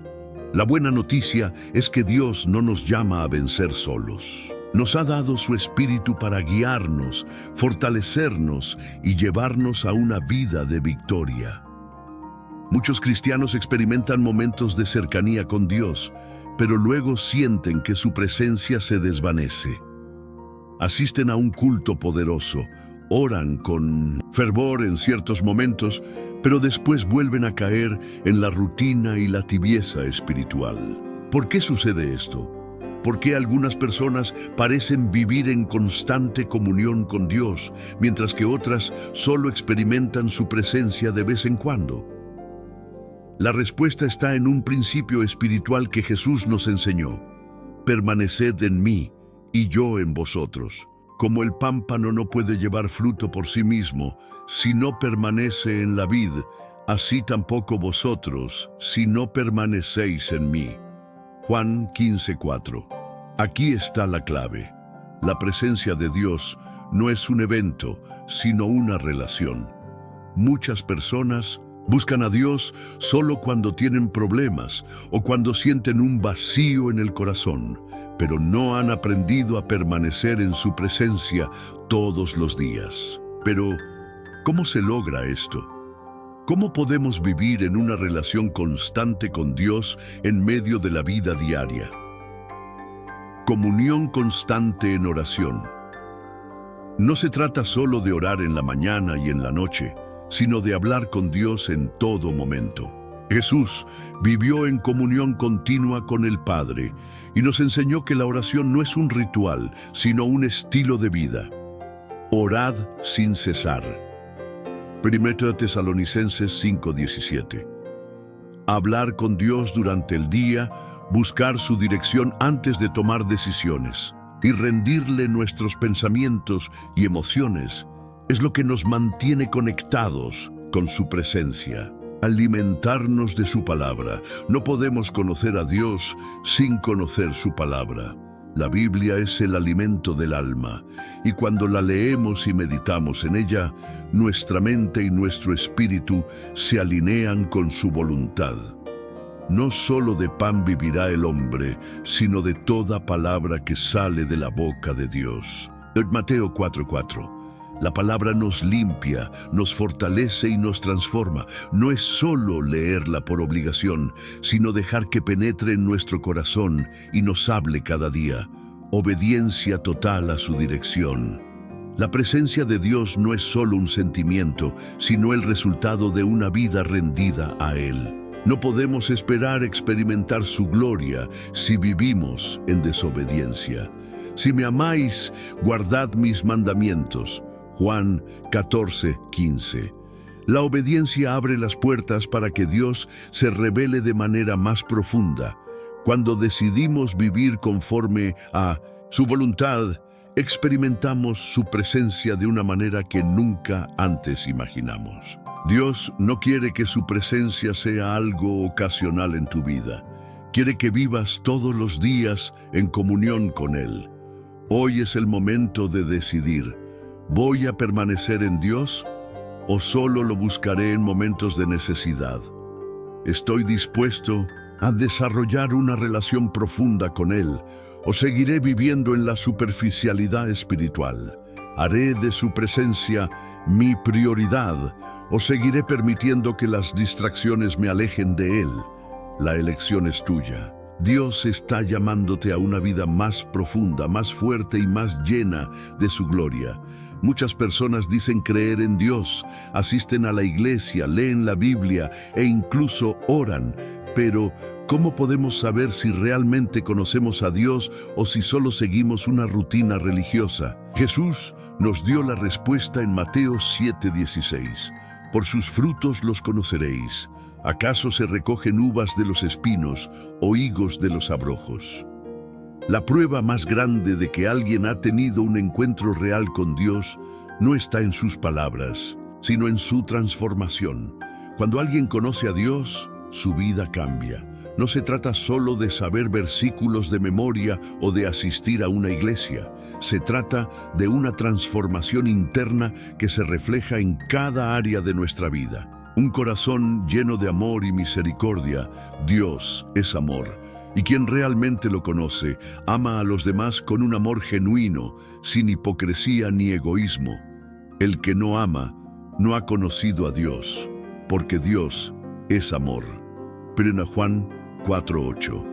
La buena noticia es que Dios no nos llama a vencer solos. Nos ha dado su Espíritu para guiarnos, fortalecernos y llevarnos a una vida de victoria. Muchos cristianos experimentan momentos de cercanía con Dios, pero luego sienten que su presencia se desvanece. Asisten a un culto poderoso, oran con fervor en ciertos momentos, pero después vuelven a caer en la rutina y la tibieza espiritual. ¿Por qué sucede esto? ¿Por qué algunas personas parecen vivir en constante comunión con Dios, mientras que otras solo experimentan su presencia de vez en cuando? La respuesta está en un principio espiritual que Jesús nos enseñó: permaneced en mí y yo en vosotros. Como el pámpano no puede llevar fruto por sí mismo si no permanece en la vid, así tampoco vosotros si no permanecéis en mí. Juan 15:4. Aquí está la clave. La presencia de Dios no es un evento, sino una relación. Muchas personas buscan a Dios solo cuando tienen problemas o cuando sienten un vacío en el corazón, pero no han aprendido a permanecer en su presencia todos los días. Pero, ¿cómo se logra esto? ¿Cómo podemos vivir en una relación constante con Dios en medio de la vida diaria? Comunión constante en oración. No se trata solo de orar en la mañana y en la noche, sino de hablar con Dios en todo momento. Jesús vivió en comunión continua con el Padre y nos enseñó que la oración no es un ritual, sino un estilo de vida. Orad sin cesar. 1 Tesalonicenses 5:17. Hablar con Dios durante el día, buscar su dirección antes de tomar decisiones y rendirle nuestros pensamientos y emociones es lo que nos mantiene conectados con su presencia. Alimentarnos de su palabra. No podemos conocer a Dios sin conocer su palabra. La Biblia es el alimento del alma, y cuando la leemos y meditamos en ella, nuestra mente y nuestro espíritu se alinean con su voluntad. No solo de pan vivirá el hombre, sino de toda palabra que sale de la boca de Dios. Mateo 4:4. La palabra nos limpia, nos fortalece y nos transforma. No es solo leerla por obligación, sino dejar que penetre en nuestro corazón y nos hable cada día. Obediencia total a su dirección. La presencia de Dios no es solo un sentimiento, sino el resultado de una vida rendida a Él. No podemos esperar experimentar su gloria si vivimos en desobediencia. Si me amáis, guardad mis mandamientos. Juan 14:15. La obediencia abre las puertas para que Dios se revele de manera más profunda. Cuando decidimos vivir conforme a su voluntad, experimentamos su presencia de una manera que nunca antes imaginamos. Dios no quiere que su presencia sea algo ocasional en tu vida. Quiere que vivas todos los días en comunión con Él. Hoy es el momento de decidir: ¿voy a permanecer en Dios o solo lo buscaré en momentos de necesidad? ¿Estoy dispuesto a desarrollar una relación profunda con Él, o seguiré viviendo en la superficialidad espiritual. ¿Haré de su presencia mi prioridad o seguiré permitiendo que las distracciones me alejen de Él? La elección es tuya. Dios está llamándote a una vida más profunda, más fuerte y más llena de su gloria. Muchas personas dicen creer en Dios, asisten a la iglesia, leen la Biblia e incluso oran. Pero, ¿cómo podemos saber si realmente conocemos a Dios o si solo seguimos una rutina religiosa? Jesús nos dio la respuesta en Mateo 7:16. Por sus frutos los conoceréis. ¿Acaso se recogen uvas de los espinos o higos de los abrojos? La prueba más grande de que alguien ha tenido un encuentro real con Dios no está en sus palabras, sino en su transformación. Cuando alguien conoce a Dios, su vida cambia. No se trata solo de saber versículos de memoria o de asistir a una iglesia. Se trata de una transformación interna que se refleja en cada área de nuestra vida. Un corazón lleno de amor y misericordia. Dios es amor. Y quien realmente lo conoce, ama a los demás con un amor genuino, sin hipocresía ni egoísmo. El que no ama, no ha conocido a Dios, porque Dios es amor. 1 Juan 4:8.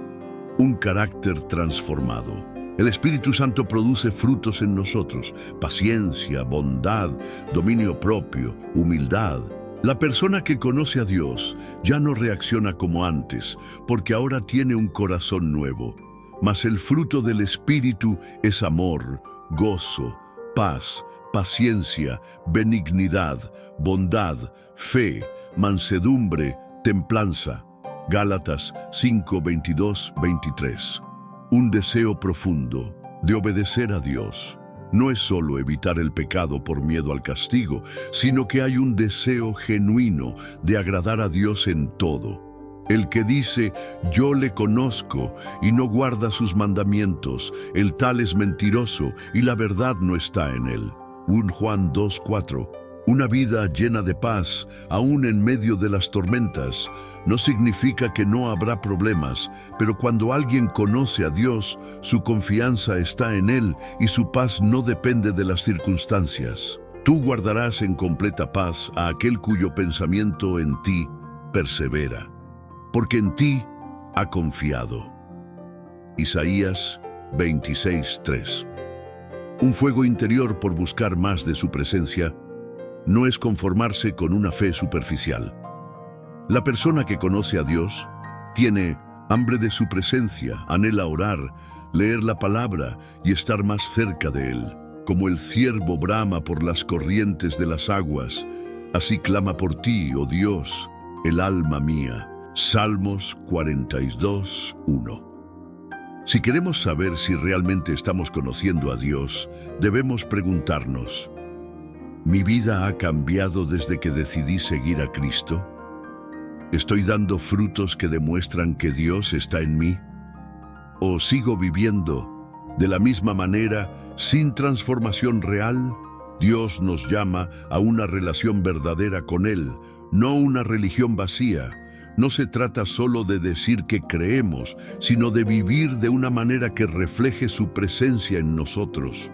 Un carácter transformado. El Espíritu Santo produce frutos en nosotros: paciencia, bondad, dominio propio, humildad. La persona que conoce a Dios ya no reacciona como antes, porque ahora tiene un corazón nuevo. Mas el fruto del Espíritu es amor, gozo, paz, paciencia, benignidad, bondad, fe, mansedumbre, templanza. Gálatas 5:22-23. Un deseo profundo de obedecer a Dios. No es solo evitar el pecado por miedo al castigo, sino que hay un deseo genuino de agradar a Dios en todo. El que dice, yo le conozco, y no guarda sus mandamientos, el tal es mentiroso, y la verdad no está en él. 1 Juan 2:4. Una vida llena de paz, aún en medio de las tormentas, no significa que no habrá problemas, pero cuando alguien conoce a Dios, su confianza está en Él y su paz no depende de las circunstancias. Tú guardarás en completa paz a aquel cuyo pensamiento en ti persevera, porque en ti ha confiado. Isaías 26:3. Un fuego interior por buscar más de su presencia no es conformarse con una fe superficial. La persona que conoce a Dios tiene hambre de su presencia, anhela orar, leer la palabra y estar más cerca de Él. Como el ciervo brama por las corrientes de las aguas, así clama por ti, oh Dios, el alma mía. Salmos 42:1. Si queremos saber si realmente estamos conociendo a Dios, debemos preguntarnos: ¿mi vida ha cambiado desde que decidí seguir a Cristo? ¿Estoy dando frutos que demuestran que Dios está en mí? ¿O sigo viviendo de la misma manera, sin transformación real? Dios nos llama a una relación verdadera con Él, no una religión vacía. No se trata solo de decir que creemos, sino de vivir de una manera que refleje su presencia en nosotros.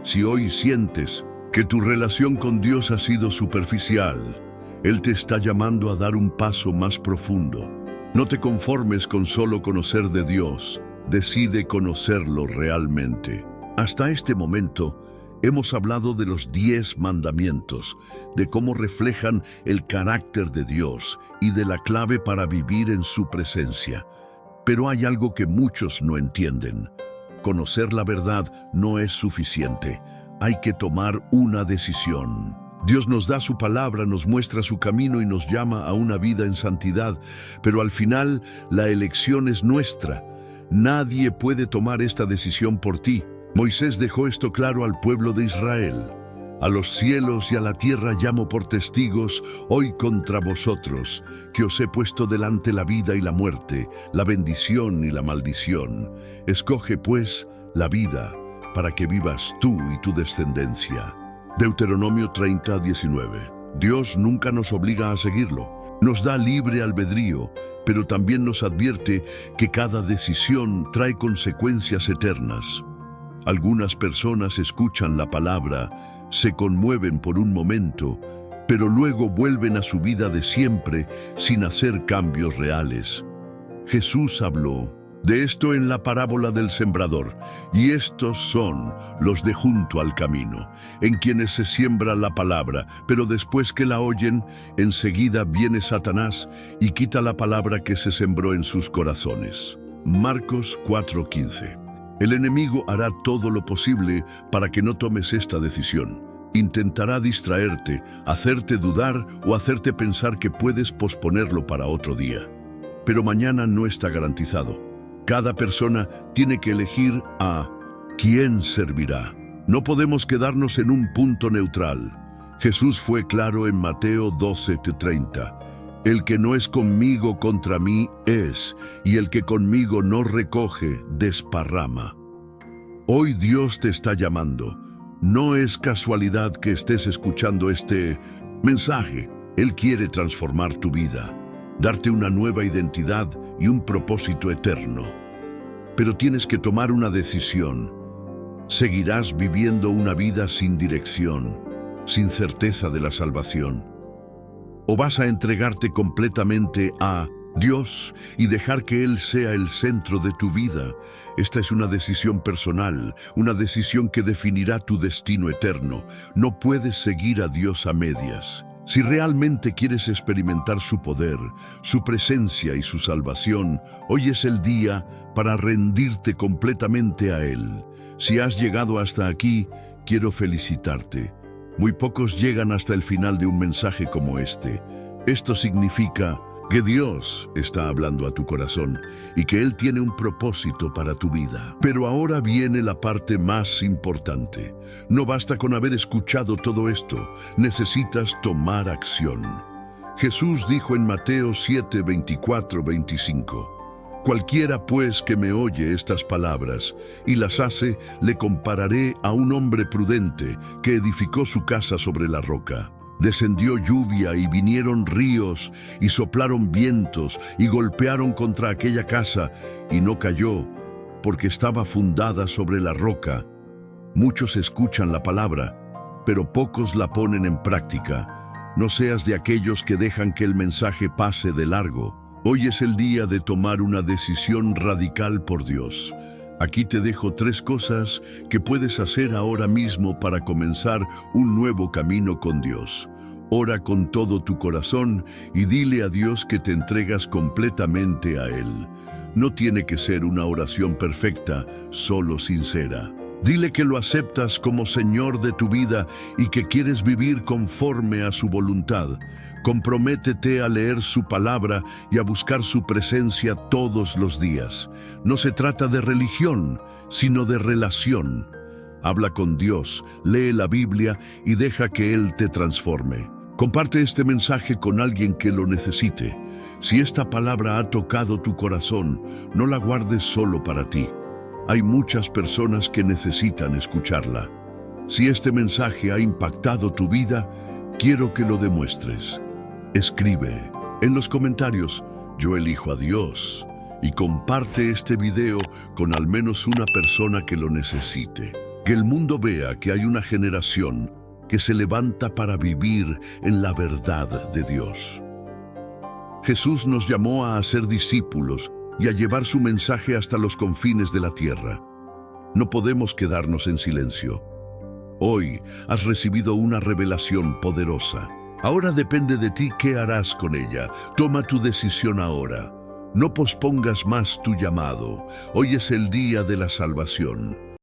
Si hoy sientes que tu relación con Dios ha sido superficial, Él te está llamando a dar un paso más profundo. No te conformes con solo conocer de Dios, decide conocerlo realmente. Hasta este momento, hemos hablado de los 10 mandamientos, de cómo reflejan el carácter de Dios y de la clave para vivir en su presencia. Pero hay algo que muchos no entienden. Conocer la verdad no es suficiente. Hay que tomar una decisión. Dios nos da su palabra, nos muestra su camino y nos llama a una vida en santidad, pero al final la elección es nuestra. Nadie puede tomar esta decisión por ti. Moisés dejó esto claro al pueblo de Israel. A los cielos y a la tierra llamo por testigos hoy contra vosotros, que os he puesto delante la vida y la muerte, la bendición y la maldición. Escoge pues la vida, para que vivas tú y tu descendencia. Deuteronomio 30:19. Dios nunca nos obliga a seguirlo. Nos da libre albedrío, pero también nos advierte que cada decisión trae consecuencias eternas. Algunas personas escuchan la palabra, se conmueven por un momento, pero luego vuelven a su vida de siempre sin hacer cambios reales. Jesús habló de esto en la parábola del sembrador, y estos son los de junto al camino, en quienes se siembra la palabra, pero después que la oyen, enseguida viene Satanás y quita la palabra que se sembró en sus corazones. Marcos 4:15. El enemigo hará todo lo posible para que no tomes esta decisión. Intentará distraerte, hacerte dudar o hacerte pensar que puedes posponerlo para otro día. Pero mañana no está garantizado. Cada persona tiene que elegir a quién servirá. No podemos quedarnos en un punto neutral. Jesús fue claro en Mateo 12:30. El que no es conmigo contra mí es, y el que conmigo no recoge, desparrama. Hoy Dios te está llamando. No es casualidad que estés escuchando este mensaje. Él quiere transformar tu vida, darte una nueva identidad y un propósito eterno. Pero tienes que tomar una decisión. ¿Seguirás viviendo una vida sin dirección, sin certeza de la salvación? ¿O vas a entregarte completamente a Dios y dejar que Él sea el centro de tu vida? Esta es una decisión personal, una decisión que definirá tu destino eterno. No puedes seguir a Dios a medias. Si realmente quieres experimentar su poder, su presencia y su salvación, hoy es el día para rendirte completamente a Él. Si has llegado hasta aquí, quiero felicitarte. Muy pocos llegan hasta el final de un mensaje como este. Esto significa que Dios está hablando a tu corazón y que Él tiene un propósito para tu vida. Pero ahora viene la parte más importante. No basta con haber escuchado todo esto, necesitas tomar acción. Jesús dijo en Mateo 7:24-25, cualquiera pues que me oye estas palabras y las hace, le compararé a un hombre prudente que edificó su casa sobre la roca. Descendió lluvia y vinieron ríos y soplaron vientos y golpearon contra aquella casa y no cayó porque estaba fundada sobre la roca. Muchos escuchan la palabra, pero pocos la ponen en práctica. No seas de aquellos que dejan que el mensaje pase de largo. Hoy es el día de tomar una decisión radical por Dios. Aquí te dejo 3 cosas que puedes hacer ahora mismo para comenzar un nuevo camino con Dios. Ora con todo tu corazón y dile a Dios que te entregas completamente a Él. No tiene que ser una oración perfecta, solo sincera. Dile que lo aceptas como Señor de tu vida y que quieres vivir conforme a su voluntad. Comprométete a leer su palabra y a buscar su presencia todos los días. No se trata de religión, sino de relación. Habla con Dios, lee la Biblia y deja que Él te transforme. Comparte este mensaje con alguien que lo necesite. Si esta palabra ha tocado tu corazón, no la guardes solo para ti. Hay muchas personas que necesitan escucharla. Si este mensaje ha impactado tu vida, quiero que lo demuestres. Escribe en los comentarios, yo elijo a Dios, y comparte este video con al menos una persona que lo necesite. Que el mundo vea que hay una generación que se levanta para vivir en la verdad de Dios. Jesús nos llamó a ser discípulos y a llevar su mensaje hasta los confines de la tierra. No podemos quedarnos en silencio. Hoy has recibido una revelación poderosa. Ahora depende de ti qué harás con ella. Toma tu decisión ahora. No pospongas más tu llamado. Hoy es el día de la salvación.